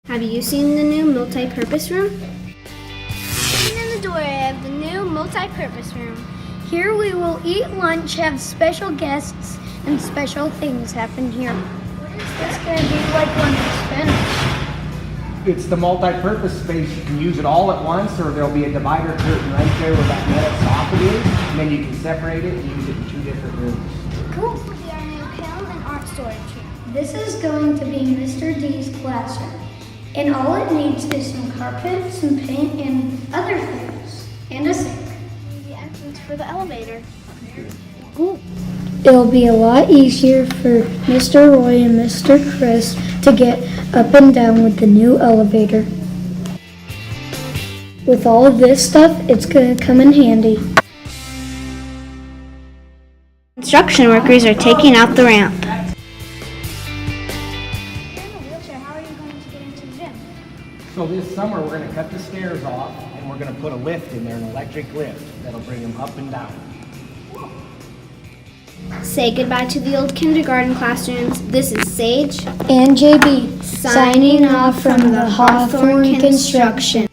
Have you seen the new multi-purpose room? Walking in the doorway of the new multi-purpose room. Here we will eat lunch, have special guests, and special things happen here. What is this going to be like when it's finished? It's the multi-purpose space. You can use it all at once, or there'll be a divider curtain right there where that metal soffit is, and then you can separate it and use it in two different rooms. Cool. This will be our new film and art storage room. This is going to be Mr. D's classroom. And all it needs is some carpet, some paint, and other things. And a sink. The entrance for the elevator. It'll be a lot easier for Mr. Roy and Mr. Chris to get up and down with the new elevator. With all of this stuff, it's going to come in handy. Construction workers are taking out the ramp. So this summer, we're going to cut the stairs off, and we're going to put a lift in there, an electric lift, that'll bring them up and down. Say goodbye to the old kindergarten classrooms. This is Sage And JB, signing off from the Hawthorne Construction.